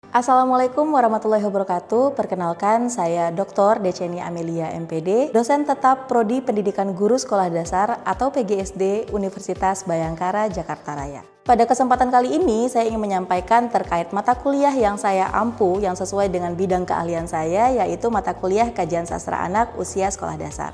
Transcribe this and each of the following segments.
Assalamualaikum warahmatullahi wabarakatuh. Perkenalkan, saya Dr. Deceni Amelia MPD, dosen tetap Prodi Pendidikan Guru Sekolah Dasar atau PGSD Universitas Bhayangkara, Jakarta Raya. Pada kesempatan kali ini, saya ingin menyampaikan terkait mata kuliah yang saya ampu yang sesuai dengan bidang keahlian saya, yaitu mata kuliah Kajian Sastra Anak Usia Sekolah Dasar.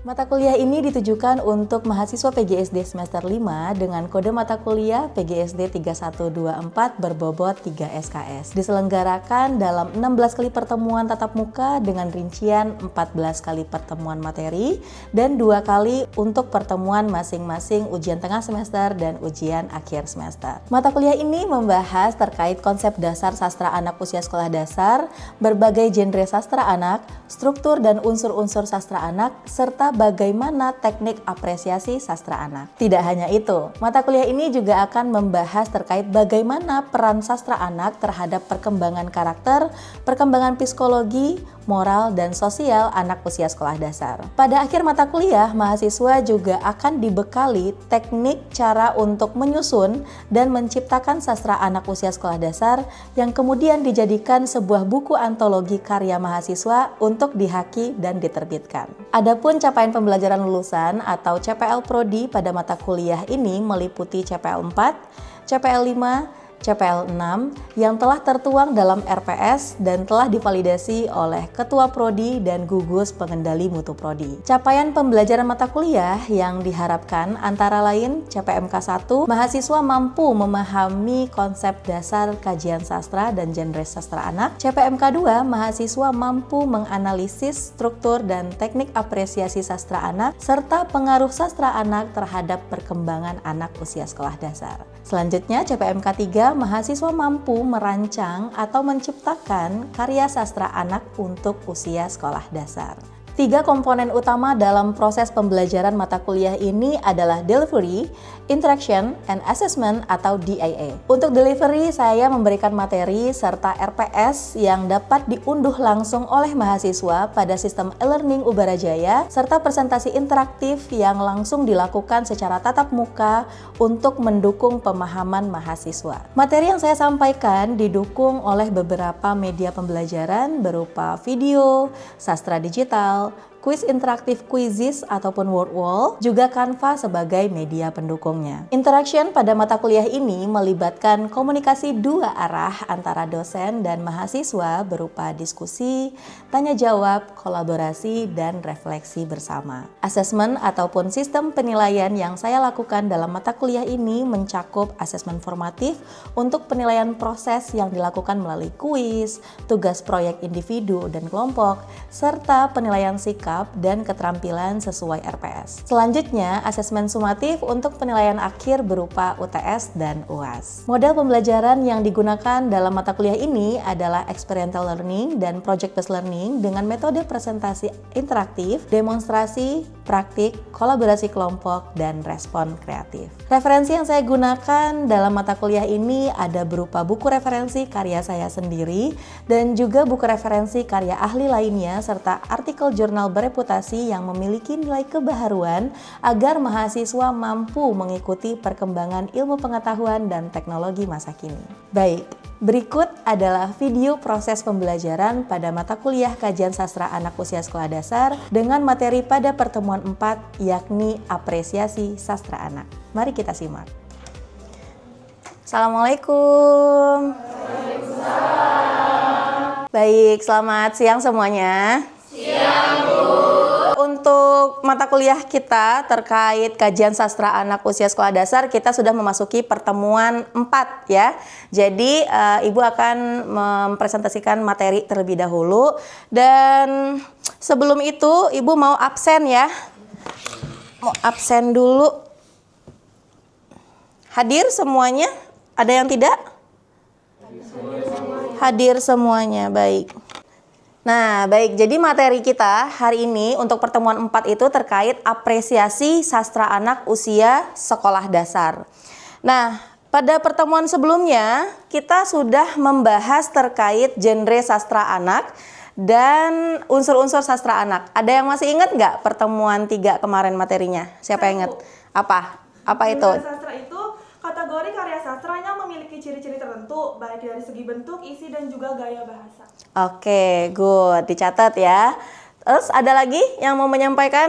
Mata kuliah ini ditujukan untuk mahasiswa PGSD semester 5 dengan kode mata kuliah PGSD 3124 berbobot 3 SKS. Diselenggarakan dalam 16 kali pertemuan tatap muka dengan rincian 14 kali pertemuan materi dan 2 kali untuk pertemuan masing-masing ujian tengah semester dan ujian akhir semester. Mata kuliah ini membahas terkait konsep dasar sastra anak usia sekolah dasar, berbagai genre sastra anak, struktur dan unsur-unsur sastra anak, serta bagaimana teknik apresiasi sastra anak. Tidak hanya itu, mata kuliah ini juga akan membahas terkait bagaimana peran sastra anak terhadap perkembangan karakter, perkembangan psikologi, moral, dan sosial anak usia sekolah dasar. Pada akhir mata kuliah, mahasiswa juga akan dibekali teknik cara untuk menyusun dan menciptakan sastra anak usia sekolah dasar yang kemudian dijadikan sebuah buku antologi karya mahasiswa untuk dihaki dan diterbitkan. Adapun capaian pembelajaran lulusan atau CPL Prodi pada mata kuliah ini meliputi CPL 4, CPL 5, CPL 6 yang telah tertuang dalam RPS dan telah divalidasi oleh Ketua Prodi dan Gugus Pengendali Mutu Prodi. Capaian pembelajaran mata kuliah yang diharapkan antara lain CPMK 1, mahasiswa mampu memahami konsep dasar kajian sastra dan genre sastra anak. CPMK 2, mahasiswa mampu menganalisis struktur dan teknik apresiasi sastra anak serta pengaruh sastra anak terhadap perkembangan anak usia sekolah dasar. Selanjutnya CPMK 3, mahasiswa mampu merancang atau menciptakan karya sastra anak untuk usia sekolah dasar. 3 komponen utama dalam proses pembelajaran mata kuliah ini adalah delivery, interaction, and assessment atau DIA. Untuk delivery, saya memberikan materi serta RPS yang dapat diunduh langsung oleh mahasiswa pada sistem e-learning Ubarajaya serta presentasi interaktif yang langsung dilakukan secara tatap muka untuk mendukung pemahaman mahasiswa. Materi yang saya sampaikan didukung oleh beberapa media pembelajaran berupa video, sastra digital, kuis interaktif Quizizz ataupun word wall, juga Canva sebagai media pendukungnya. Interaction pada mata kuliah ini melibatkan komunikasi 2 arah antara dosen dan mahasiswa berupa diskusi, tanya jawab, kolaborasi, dan refleksi bersama. Asesmen ataupun sistem penilaian yang saya lakukan dalam mata kuliah ini mencakup asesmen formatif untuk penilaian proses yang dilakukan melalui kuis, tugas proyek individu dan kelompok, serta penilaian sikap dan keterampilan sesuai RPS. Selanjutnya, asesmen sumatif untuk penilaian akhir berupa UTS dan UAS. Model pembelajaran yang digunakan dalam mata kuliah ini adalah experiential learning dan project-based learning dengan metode presentasi interaktif, demonstrasi, praktik, kolaborasi kelompok, dan respon kreatif. Referensi yang saya gunakan dalam mata kuliah ini ada berupa buku referensi karya saya sendiri dan juga buku referensi karya ahli lainnya serta artikel jurnal bereputasi yang memiliki nilai kebaharuan agar mahasiswa mampu mengikuti perkembangan ilmu pengetahuan dan teknologi masa kini. Baik, berikut adalah video proses pembelajaran pada mata kuliah Kajian Sastra Anak Usia Sekolah Dasar dengan materi pada pertemuan 4 yakni apresiasi sastra anak. Mari kita simak. Assalamualaikum. Waalaikumsalam. Baik, selamat siang semuanya. Siang, Bu. Untuk mata kuliah kita terkait kajian sastra anak usia sekolah dasar, kita sudah memasuki pertemuan 4 ya. Jadi Ibu akan mempresentasikan materi terlebih dahulu. Dan sebelum itu Ibu mau absen ya. Mau absen dulu. Hadir semuanya? Ada yang tidak? Hadir semuanya, baik. Nah, baik. Jadi materi kita hari ini untuk pertemuan 4 itu terkait apresiasi sastra anak usia sekolah dasar. Nah, pada pertemuan sebelumnya kita sudah membahas terkait genre sastra anak dan unsur-unsur sastra anak. Ada yang masih ingat nggak pertemuan 3 kemarin materinya? Siapa yang ingat? Apa? Apa itu? Sastra itu kategori karya sastra yang memiliki ciri ciri-ciri tertentu, baik dari segi bentuk, isi, dan juga gaya bahasa. Oke, good. Dicatat ya. Terus ada lagi yang mau menyampaikan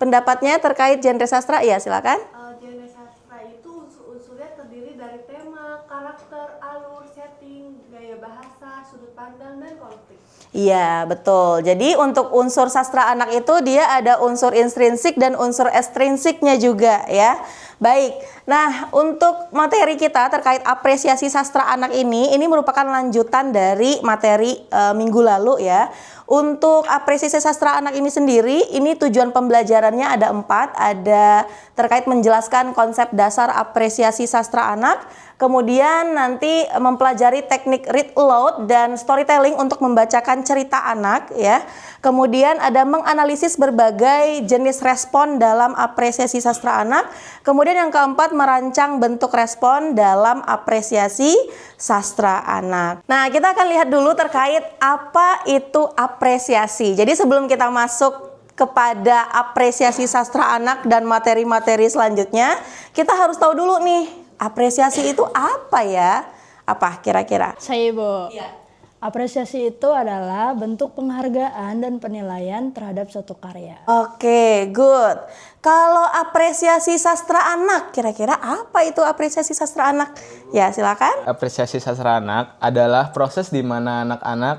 pendapatnya terkait genre sastra? Iya, silakan. Genre sastra itu unsur-unsurnya terdiri dari tema, karakter, alur, setting, gaya bahasa, sudut pandang, dan konflik. Iya, betul. Jadi untuk unsur sastra anak itu dia ada unsur intrinsik dan unsur ekstrinsiknya juga ya. Baik, nah untuk materi kita terkait apresiasi sastra anak ini merupakan lanjutan dari materi minggu lalu ya. Untuk apresiasi sastra anak ini sendiri, ini tujuan pembelajarannya ada 4, ada terkait menjelaskan konsep dasar apresiasi sastra anak, kemudian nanti mempelajari teknik read aloud dan storytelling untuk membacakan cerita anak ya. Kemudian ada menganalisis berbagai jenis respon dalam apresiasi sastra anak. Kemudian yang keempat, merancang bentuk respon dalam apresiasi sastra anak. Nah, kita akan lihat dulu terkait apa itu apresiasi. Jadi sebelum kita masuk kepada apresiasi sastra anak dan materi-materi selanjutnya, kita harus tahu dulu nih, apresiasi itu apa ya? Apa kira-kira? Saya Ibu. Iya. Apresiasi itu adalah bentuk penghargaan dan penilaian terhadap suatu karya. Oke, good. Kalau apresiasi sastra anak, kira-kira apa itu apresiasi sastra anak? Ya, silakan. Apresiasi sastra anak adalah proses di mana anak-anak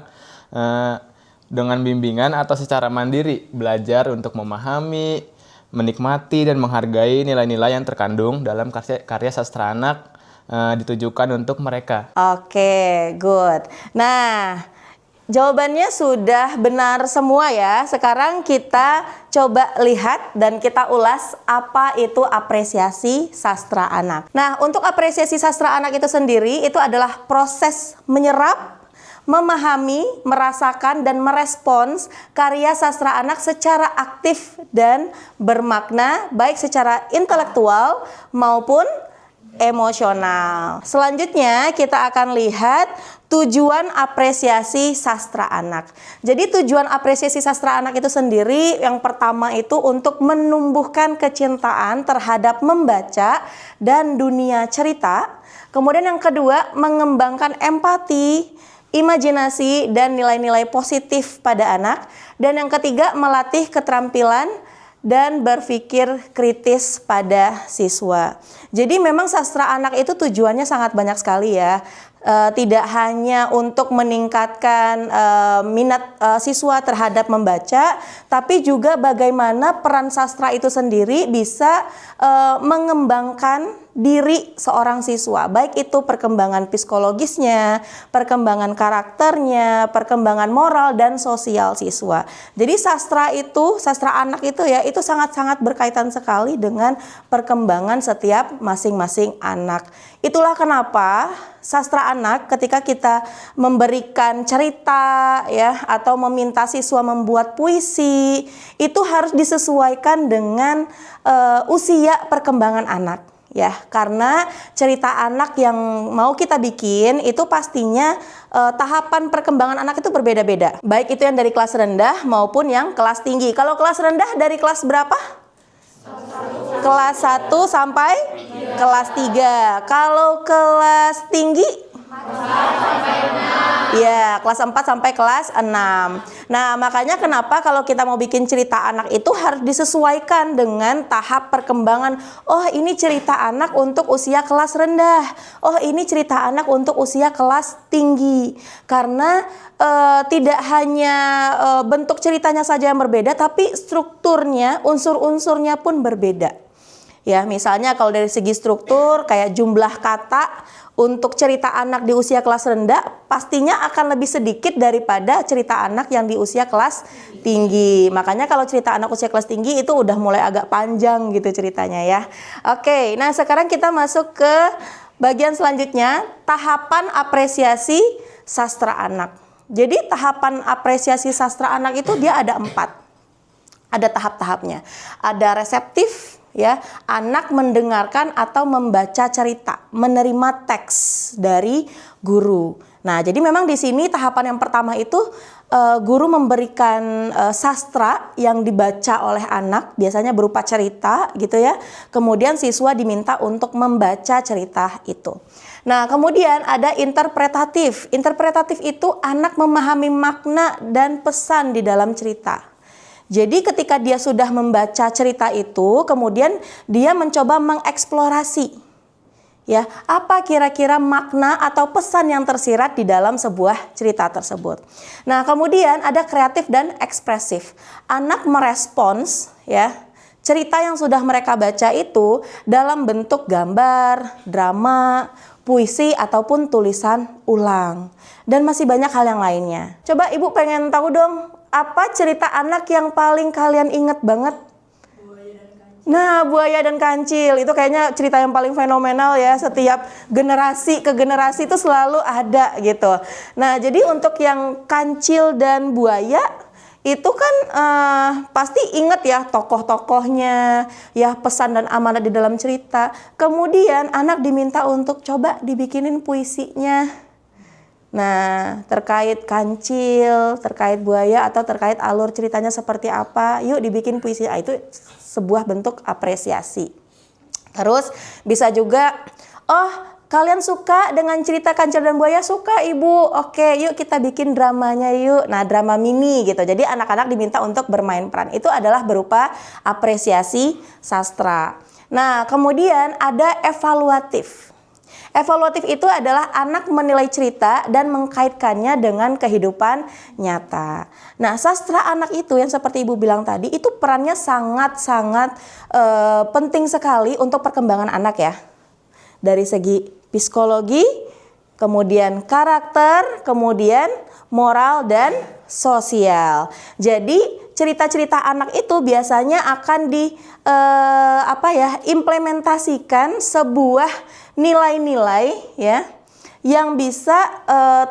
dengan bimbingan atau secara mandiri belajar untuk memahami, menikmati, dan menghargai nilai-nilai yang terkandung dalam karya sastra anak ditujukan untuk mereka. Oke, good. Nah, jawabannya sudah benar semua ya. Sekarang kita coba lihat dan kita ulas apa itu apresiasi sastra anak. Nah, untuk apresiasi sastra anak itu sendiri, itu adalah proses menyerap, memahami, merasakan, dan merespons karya sastra anak secara aktif dan bermakna, baik secara intelektual maupun emosional. Selanjutnya kita akan lihat tujuan apresiasi sastra anak. Jadi tujuan apresiasi sastra anak itu sendiri yang pertama itu untuk menumbuhkan kecintaan terhadap membaca dan dunia cerita. Kemudian yang kedua, mengembangkan empati, imajinasi, dan nilai-nilai positif pada anak. Dan yang ketiga, melatih keterampilan dan berpikir kritis pada siswa. Jadi memang sastra anak itu tujuannya sangat banyak sekali ya. Tidak hanya untuk meningkatkan minat siswa terhadap membaca, tapi juga bagaimana peran sastra itu sendiri bisa mengembangkan diri seorang siswa, baik itu perkembangan psikologisnya, perkembangan karakternya, perkembangan moral dan sosial siswa. Jadi sastra anak itu ya, itu sangat-sangat berkaitan sekali dengan perkembangan setiap masing-masing anak. Itulah kenapa sastra anak ketika kita memberikan cerita ya atau meminta siswa membuat puisi, itu harus disesuaikan dengan usia perkembangan anak. Ya, karena cerita anak yang mau kita bikin itu pastinya tahapan perkembangan anak itu berbeda-beda. Baik itu yang dari kelas rendah maupun yang kelas tinggi. Kalau kelas rendah dari kelas berapa? Kelas 1 sampai kelas 3. Kalau kelas tinggi? Ya, kelas 4 sampai kelas 6. Nah, makanya kenapa kalau kita mau bikin cerita anak itu harus disesuaikan dengan tahap perkembangan. Oh, ini cerita anak untuk usia kelas rendah. Oh, ini cerita anak untuk usia kelas tinggi. Karena tidak hanya bentuk ceritanya saja yang berbeda, tapi strukturnya, unsur-unsurnya pun berbeda. Ya, misalnya kalau dari segi struktur kayak jumlah kata untuk cerita anak di usia kelas rendah pastinya akan lebih sedikit daripada cerita anak yang di usia kelas tinggi. Makanya kalau cerita anak usia kelas tinggi itu udah mulai agak panjang gitu ceritanya ya. Oke, nah sekarang kita masuk ke bagian selanjutnya, tahapan apresiasi sastra anak. Jadi tahapan apresiasi sastra anak itu dia ada 4. Ada tahap-tahapnya. Ada reseptif, ya, anak mendengarkan atau membaca cerita, menerima teks dari guru. Nah, jadi memang di sini tahapan yang pertama itu guru memberikan sastra yang dibaca oleh anak, biasanya berupa cerita gitu ya. Kemudian siswa diminta untuk membaca cerita itu. Nah, kemudian ada interpretatif. Interpretatif itu anak memahami makna dan pesan di dalam cerita. Jadi ketika dia sudah membaca cerita itu, kemudian dia mencoba mengeksplorasi. Ya, apa kira-kira makna atau pesan yang tersirat di dalam sebuah cerita tersebut. Nah, kemudian ada kreatif dan ekspresif. Anak merespons ya cerita yang sudah mereka baca itu dalam bentuk gambar, drama, puisi ataupun tulisan ulang. Dan masih banyak hal yang lainnya. Coba Ibu pengen tahu dong, apa cerita anak yang paling kalian inget banget? Nah, Buaya dan Kancil itu kayaknya cerita yang paling fenomenal ya. Setiap generasi ke generasi itu selalu ada gitu. Nah, jadi untuk yang Kancil dan Buaya itu kan pasti inget ya tokoh-tokohnya, ya pesan dan amanat di dalam cerita. Kemudian anak diminta untuk coba dibikinin puisinya. Nah, terkait Kancil, terkait Buaya atau terkait alur ceritanya seperti apa, yuk dibikin puisi. Itu sebuah bentuk apresiasi. Terus bisa juga, oh kalian suka dengan cerita Kancil dan Buaya? Suka Ibu, oke yuk kita bikin dramanya yuk. Nah, drama mini gitu. Jadi anak-anak diminta untuk bermain peran. Itu adalah berupa apresiasi sastra. Nah, kemudian ada evaluatif. Evaluatif itu adalah anak menilai cerita dan mengkaitkannya dengan kehidupan nyata. Nah, sastra anak itu yang seperti Ibu bilang tadi, itu perannya sangat-sangat penting sekali untuk perkembangan anak ya. Dari segi psikologi, kemudian karakter, kemudian moral dan sosial. Jadi cerita-cerita anak itu biasanya akan implementasikan sebuah nilai-nilai ya yang bisa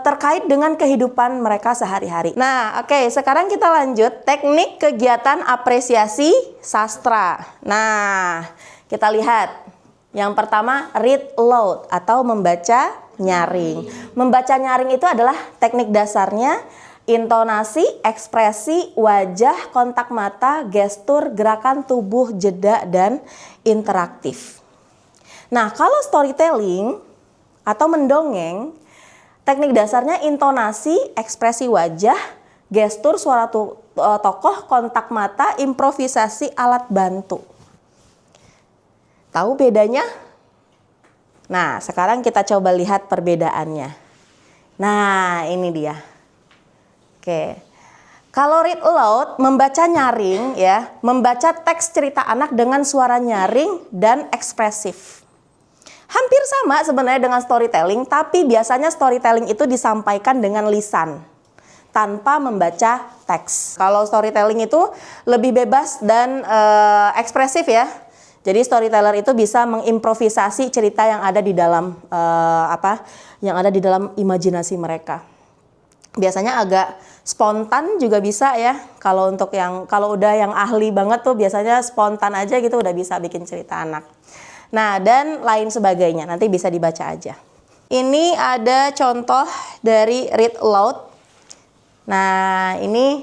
terkait dengan kehidupan mereka sehari-hari. Nah, oke, sekarang kita lanjut teknik kegiatan apresiasi sastra. Nah, kita lihat. Yang pertama, read aloud atau membaca nyaring. Membaca nyaring itu adalah teknik dasarnya intonasi, ekspresi, wajah, kontak mata, gestur, gerakan tubuh, jeda, dan interaktif. Nah, kalau storytelling atau mendongeng, teknik dasarnya intonasi, ekspresi wajah, gestur, suara tokoh, kontak mata, improvisasi, alat bantu. Tahu bedanya? Nah, sekarang kita coba lihat perbedaannya. Nah, ini dia. Oke. Kalau read aloud, membaca nyaring ya, membaca teks cerita anak dengan suara nyaring dan ekspresif. Hampir sama sebenarnya dengan storytelling, tapi biasanya storytelling itu disampaikan dengan lisan tanpa membaca teks. Kalau storytelling itu lebih bebas dan ekspresif ya. Jadi storyteller itu bisa mengimprovisasi cerita yang ada di dalam yang ada di dalam imajinasi mereka. Biasanya agak spontan juga bisa ya. Kalau udah yang ahli banget tuh biasanya spontan aja gitu udah bisa bikin cerita anak. Nah, dan lain sebagainya, nanti bisa dibaca aja. Ini ada contoh dari read aloud. Nah, ini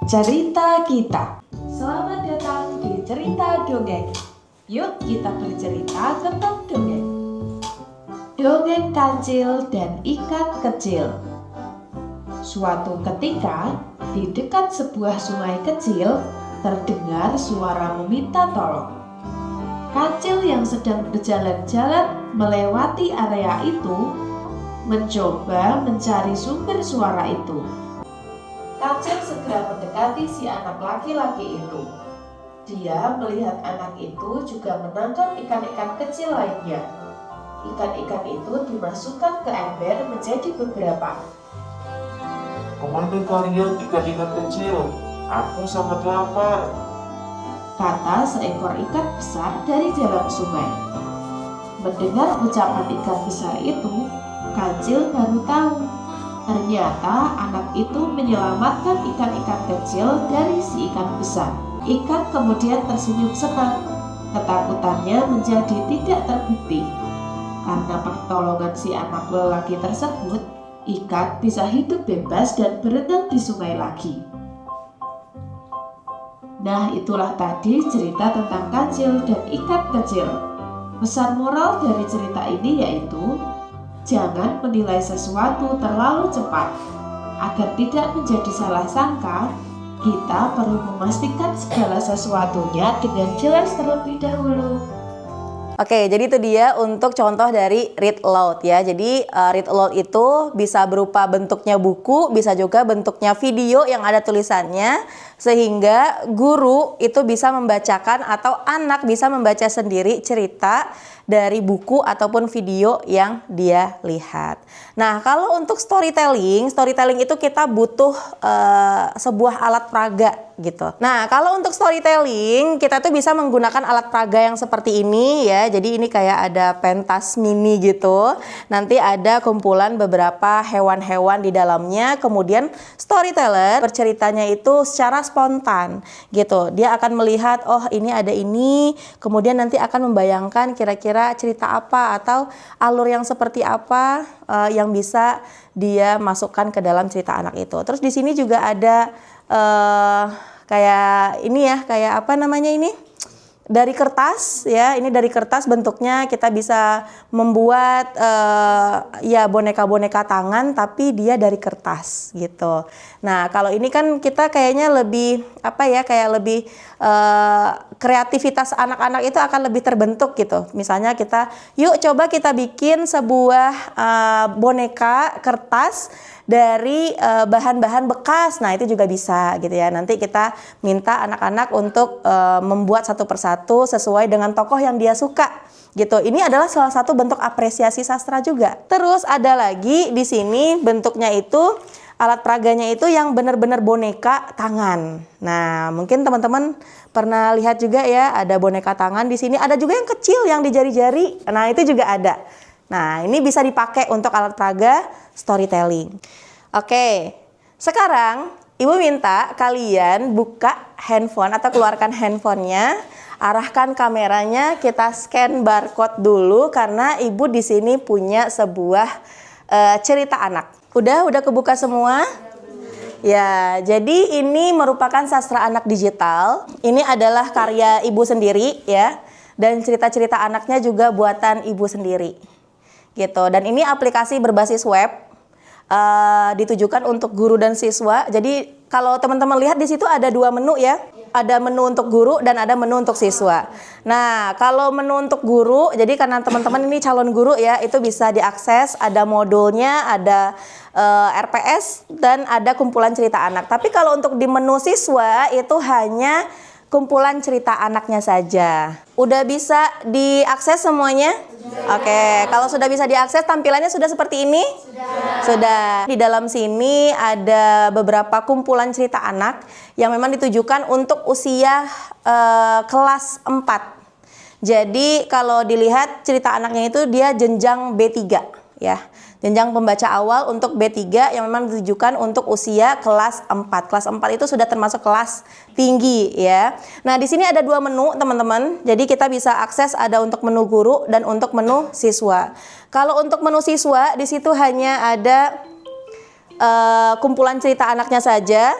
cerita kita. Selamat datang di cerita dongeng. Yuk kita bercerita tentang dongeng. Dongeng Kancil dan Ikan Kecil. Suatu ketika, di dekat sebuah sungai kecil, terdengar suara meminta tolong. Kancil yang sedang berjalan-jalan melewati area itu mencoba mencari sumber suara itu. Kancil segera mendekati si anak laki-laki itu. Dia melihat anak itu juga menangkap ikan-ikan kecil lainnya. Ikan-ikan itu dimasukkan ke ember menjadi beberapa. Kemana kalian ikan-ikan kecil? Aku sangat lapar, kata seekor ikan besar dari dalam sungai. Mendengar ucapan ikan besar itu, Kancil baru tahu. Ternyata anak itu menyelamatkan ikan-ikan kecil dari si ikan besar. Ikan kemudian tersenyum senang. Ketakutannya menjadi tidak terbukti. Karena pertolongan si anak lelaki tersebut, ikan bisa hidup bebas dan berenang di sungai lagi. Nah, itulah tadi cerita tentang Kancil dan ikan kecil. Pesan moral dari cerita ini yaitu jangan menilai sesuatu terlalu cepat. Agar tidak menjadi salah sangka, kita perlu memastikan segala sesuatunya dengan jelas terlebih dahulu. Oke, jadi itu dia untuk contoh dari read aloud ya. Jadi read aloud itu bisa berupa bentuknya buku, bisa juga bentuknya video yang ada tulisannya, sehingga guru itu bisa membacakan atau anak bisa membaca sendiri cerita dari buku ataupun video yang dia lihat. Nah, kalau untuk storytelling itu kita butuh sebuah alat peraga gitu. Nah, kalau untuk storytelling kita tuh bisa menggunakan alat peraga yang seperti ini ya. Jadi ini kayak ada pentas mini gitu. Nanti ada kumpulan beberapa hewan-hewan di dalamnya. Kemudian storyteller berceritanya itu secara spontan gitu. Dia akan melihat, oh ini ada ini. Kemudian nanti akan membayangkan kira-kira cerita apa atau alur yang seperti apa yang bisa dia masukkan ke dalam cerita anak itu. Terus di sini juga ada kayak ini ya, kayak apa namanya ini? Dari kertas ya, ini dari kertas bentuknya kita bisa membuat ya boneka-boneka tangan tapi dia dari kertas gitu. Nah, kalau ini kan kita kayaknya lebih apa ya, kayak lebih kreativitas anak-anak itu akan lebih terbentuk gitu. Misalnya kita, yuk coba kita bikin sebuah boneka kertas dari bahan-bahan bekas. Nah, itu juga bisa gitu ya. Nanti kita minta anak-anak untuk membuat satu persatu sesuai dengan tokoh yang dia suka gitu. Ini adalah salah satu bentuk apresiasi sastra juga. Terus ada lagi di sini bentuknya itu alat peraganya itu yang benar-benar boneka tangan. Nah, mungkin teman-teman pernah lihat juga ya, ada boneka tangan di sini. Ada juga yang kecil yang di jari-jari. Nah, itu juga ada. Nah, ini bisa dipakai untuk alat peraga storytelling. Oke, sekarang Ibu minta kalian buka handphone atau keluarkan handphonenya, arahkan kameranya, kita scan barcode dulu karena Ibu di sini punya sebuah cerita anak. Udah kebuka semua? Ya, jadi ini merupakan sastra anak digital. Ini adalah karya Ibu sendiri ya, dan cerita-cerita anaknya juga buatan Ibu sendiri. Gitu. Dan ini aplikasi berbasis web, ditujukan untuk guru dan siswa. Jadi kalau teman-teman lihat di situ ada dua menu ya, ada menu untuk guru dan ada menu untuk siswa. Nah, kalau menu untuk guru, jadi karena teman-teman ini calon guru ya, itu bisa diakses, ada modulnya, ada RPS dan ada kumpulan cerita anak. Tapi kalau untuk di menu siswa itu hanya kumpulan cerita anaknya saja. Udah bisa diakses semuanya? Oke, kalau sudah bisa diakses, tampilannya sudah seperti ini? Sudah. Di dalam sini ada beberapa kumpulan cerita anak yang memang ditujukan untuk usia kelas 4. Jadi kalau dilihat cerita anaknya itu dia jenjang B3 ya. Jenjang pembaca awal untuk B3 yang memang ditujukan untuk usia kelas 4. Kelas 4 itu sudah termasuk kelas tinggi ya. Nah, di sini ada dua menu, teman-teman. Jadi kita bisa akses ada untuk menu guru dan untuk menu siswa. Kalau untuk menu siswa di situ hanya ada kumpulan cerita anaknya saja.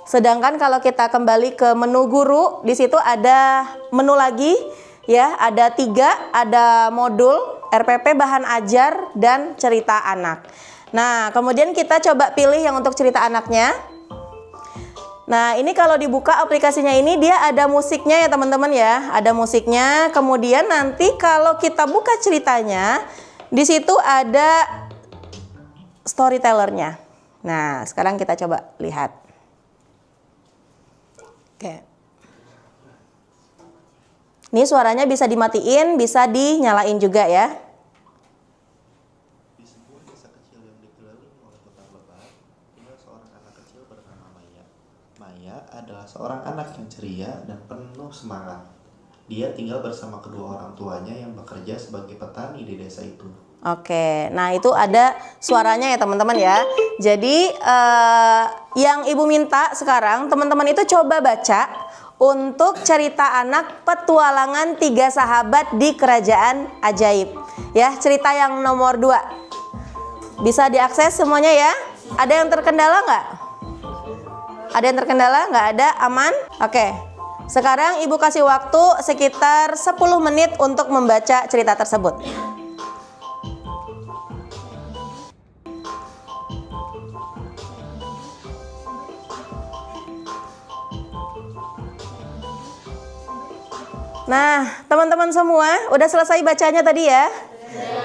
Sedangkan kalau kita kembali ke menu guru, di situ ada menu lagi ya, ada 3, ada modul RPP bahan ajar dan cerita anak. Nah, kemudian kita coba pilih yang untuk cerita anaknya. Nah, ini kalau dibuka aplikasinya ini dia ada musiknya ya teman-teman ya, ada musiknya. Kemudian nanti kalau kita buka ceritanya, di situ ada storytellernya. Nah, sekarang kita coba lihat. Oke. Ini suaranya bisa dimatiin, bisa dinyalain juga ya. Di sebuah desa kecil yang dikelilingi oleh hutan lebat, tinggal seorang anak kecil bernama Maya. Maya adalah seorang anak yang ceria dan penuh semangat. Dia tinggal bersama kedua orang tuanya yang bekerja sebagai petani di desa itu. Oke, nah itu ada suaranya ya teman-teman ya. Jadi yang Ibu minta sekarang teman-teman itu coba baca untuk cerita anak petualangan 3 sahabat di kerajaan ajaib. Ya, cerita yang nomor 2. Bisa diakses semuanya ya? Ada yang terkendala nggak? Ada yang terkendala? Nggak ada? Aman? Oke. Sekarang Ibu kasih waktu sekitar 10 menit untuk membaca cerita tersebut. Nah, teman-teman semua, udah selesai bacanya tadi ya?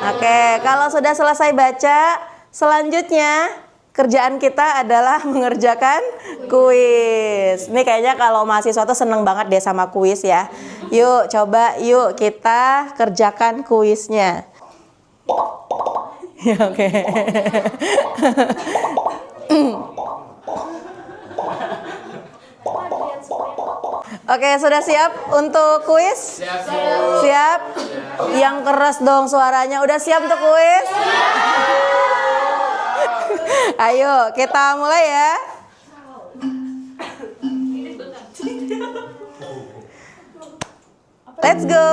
Oke, kalau sudah selesai baca, selanjutnya kerjaan kita adalah mengerjakan kuis. Ini kayaknya kalau mahasiswa tuh seneng banget deh sama kuis ya. Yuk, coba yuk kita kerjakan kuisnya. Ya, oke. Oke, sudah siap untuk kuis? Siap? Yang keras dong suaranya. Udah siap untuk kuis? Ayo, kita mulai ya. Let's go.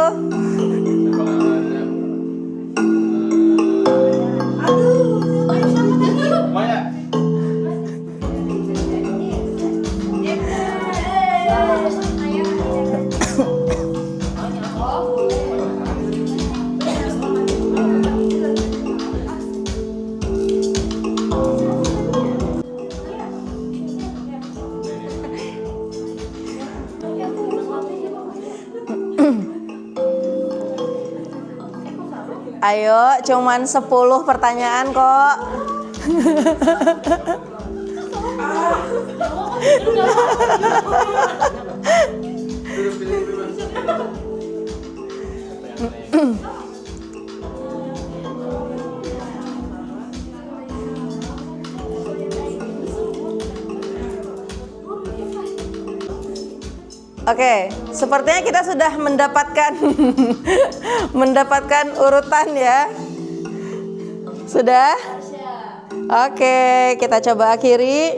Ayo, cuman 10 pertanyaan kok. Oke, sepertinya kita sudah mendapatkan mendapatkan urutan ya. Sudah? Oke, kita coba akhiri.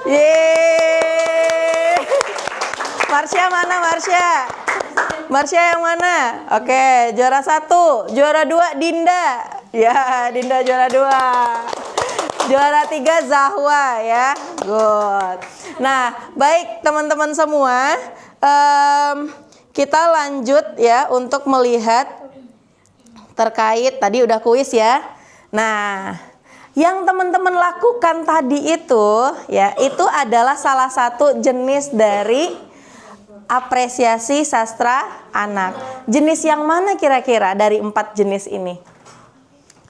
Yeay. Marsha mana Marsha? Marsha yang mana? Oke, juara 1, juara 2 Dinda. Ya, Dinda juara 2. Juara 3 Zahwa ya. Good. Nah, baik teman-teman semua, kita lanjut ya untuk melihat terkait tadi udah kuis ya. Nah, yang teman-teman lakukan tadi itu ya, itu adalah salah satu jenis dari apresiasi sastra anak. Jenis yang mana kira-kira dari 4 jenis ini?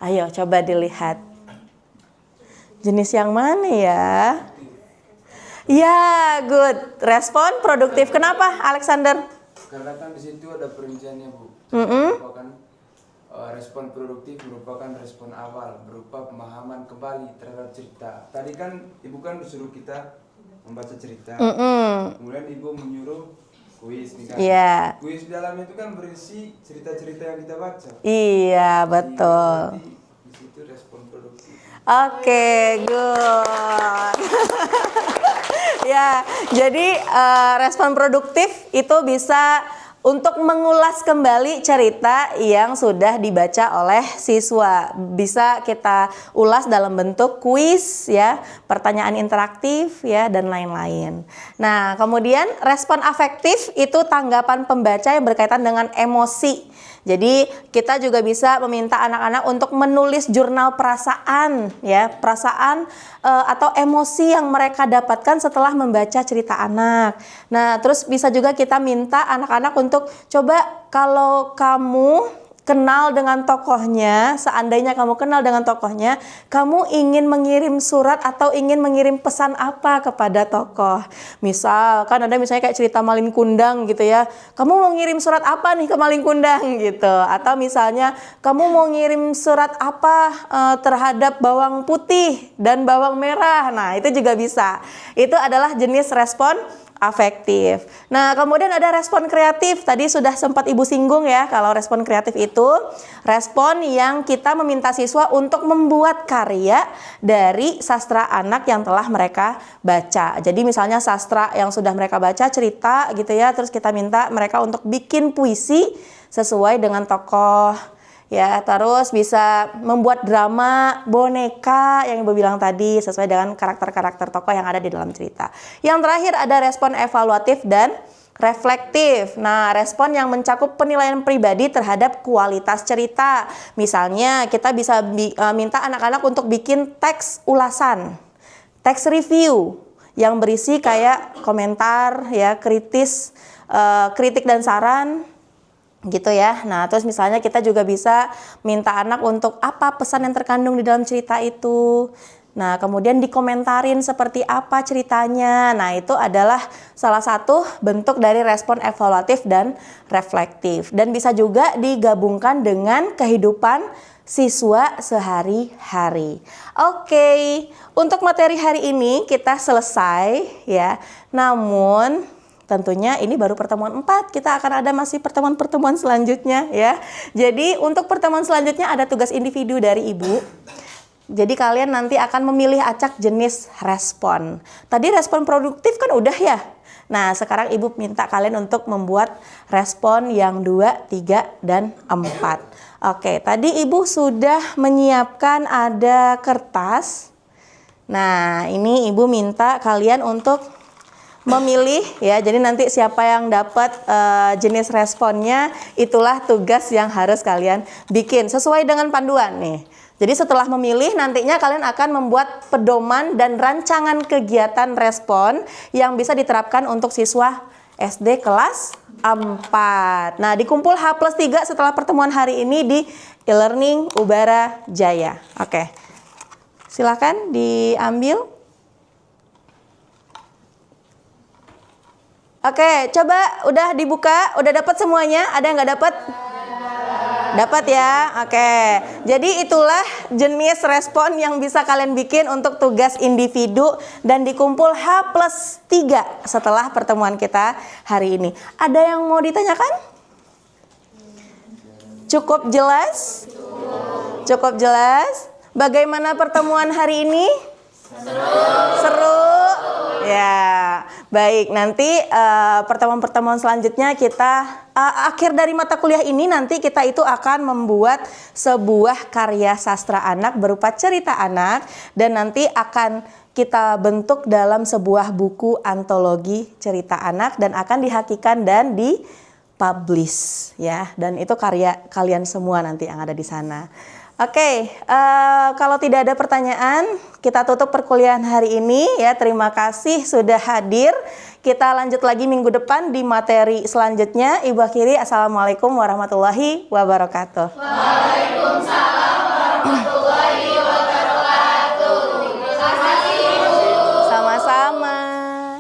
Ayo coba dilihat. Jenis yang mana ya? Ya, good. Respon produktif. Kenapa, Alexander? Karena kan di situ ada perinciannya, Bu. Merupakan respon produktif merupakan respon awal berupa pemahaman kembali terhadap cerita. Tadi kan Ibu kan disuruh kita membaca cerita. Kemudian Ibu menyuruh kuis nih kan. Iya. Kuis di dalamnya itu kan berisi cerita-cerita yang kita baca. Iya, betul. Jadi, di situ respon produktif. Oke, good. Ya, jadi respon produktif itu bisa untuk mengulas kembali cerita yang sudah dibaca oleh siswa. Bisa kita ulas dalam bentuk kuis ya, pertanyaan interaktif ya, dan lain-lain. Nah, kemudian respon afektif itu tanggapan pembaca yang berkaitan dengan emosi. Jadi kita juga bisa meminta anak-anak untuk menulis jurnal perasaan ya, perasaan atau emosi yang mereka dapatkan setelah membaca cerita anak. Nah, terus bisa juga kita minta anak-anak untuk coba kalau kamu kenal dengan tokohnya, seandainya kamu kenal dengan tokohnya, kamu ingin mengirim surat atau ingin mengirim pesan apa kepada tokoh. Misal, kan ada misalnya kayak cerita Malin Kundang gitu ya. Kamu mau ngirim surat apa nih ke Malin Kundang gitu. Atau misalnya, kamu mau ngirim surat apa terhadap bawang putih dan bawang merah. Nah, itu juga bisa. Itu adalah jenis respon afektif. Nah, kemudian ada respon kreatif. Tadi sudah sempat Ibu singgung ya, kalau respon kreatif itu respon yang kita meminta siswa untuk membuat karya dari sastra anak yang telah mereka baca. Jadi misalnya sastra yang sudah mereka baca, cerita gitu ya, terus kita minta mereka untuk bikin puisi sesuai dengan tokoh ya, terus bisa membuat drama boneka yang Ibu bilang tadi sesuai dengan karakter-karakter tokoh yang ada di dalam cerita. Yang terakhir ada respon evaluatif dan reflektif. Nah, respon yang mencakup penilaian pribadi terhadap kualitas cerita. Misalnya, kita bisa minta anak-anak untuk bikin teks ulasan, teks review yang berisi kayak komentar ya, kritik dan saran gitu ya. Nah, terus misalnya kita juga bisa minta anak untuk apa pesan yang terkandung di dalam cerita itu. Nah, kemudian dikomentarin seperti apa ceritanya. Nah, itu adalah salah satu bentuk dari respon evaluatif dan reflektif. Dan bisa juga digabungkan dengan kehidupan siswa sehari-hari. Oke, untuk materi hari ini kita selesai ya. Namun tentunya ini baru pertemuan 4, kita akan ada masih pertemuan-pertemuan selanjutnya ya. Jadi untuk pertemuan selanjutnya ada tugas individu dari Ibu. Jadi kalian nanti akan memilih acak jenis respon. Tadi respon produktif kan udah ya. Nah, sekarang Ibu minta kalian untuk membuat respon yang 2, 3, dan 4. Oke, tadi Ibu sudah menyiapkan ada kertas. Nah, ini Ibu minta kalian untuk memilih ya, jadi nanti siapa yang dapat jenis responnya, itulah tugas yang harus kalian bikin sesuai dengan panduan nih. Jadi setelah memilih nantinya kalian akan membuat pedoman dan rancangan kegiatan respon yang bisa diterapkan untuk siswa SD kelas 4. Nah, dikumpul H+3 setelah pertemuan hari ini di e-learning Ubara Jaya. Oke, silakan diambil. Oke, coba udah dibuka, udah dapat semuanya? Ada yang nggak dapat? Dapat ya, oke. Jadi itulah jenis respon yang bisa kalian bikin untuk tugas individu dan dikumpul H+3 setelah pertemuan kita hari ini. Ada yang mau ditanyakan? Cukup jelas? Cukup jelas? Bagaimana pertemuan hari ini? Seru? Ya, baik. Nanti pertemuan-pertemuan selanjutnya kita akhir dari mata kuliah ini nanti kita itu akan membuat sebuah karya sastra anak berupa cerita anak dan nanti akan kita bentuk dalam sebuah buku antologi cerita anak dan akan dihakikan dan dipublish ya. Dan itu karya kalian semua nanti yang ada di sana. Oke, kalau tidak ada pertanyaan, kita tutup perkuliahan hari ini ya. Terima kasih sudah hadir. Kita lanjut lagi minggu depan di materi selanjutnya. Ibu akhiri, Assalamualaikum warahmatullahi wabarakatuh. Waalaikumsalam warahmatullahi wabarakatuh. Terima kasih, Ibu. Sama-sama.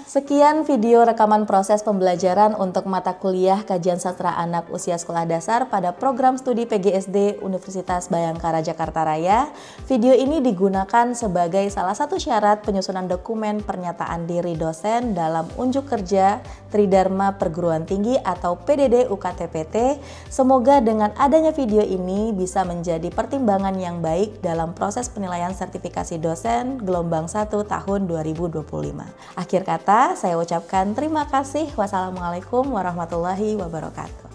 Sekian video rekaman proses pembelajaran untuk mata kuliah Kajian Sastra Anak Usia Sekolah Dasar pada program studi PGSD Universitas Bhayangkara Jakarta Raya. Video ini digunakan sebagai salah satu syarat penyusunan dokumen pernyataan diri dosen dalam unjuk kerja Tridharma Perguruan Tinggi atau PDD UKT-PT. Semoga dengan adanya video ini bisa menjadi pertimbangan yang baik dalam proses penilaian sertifikasi dosen gelombang 1 tahun 2025. Akhir kata, saya ucapkan terima kasih. Wassalamualaikum warahmatullahi wabarakatuh.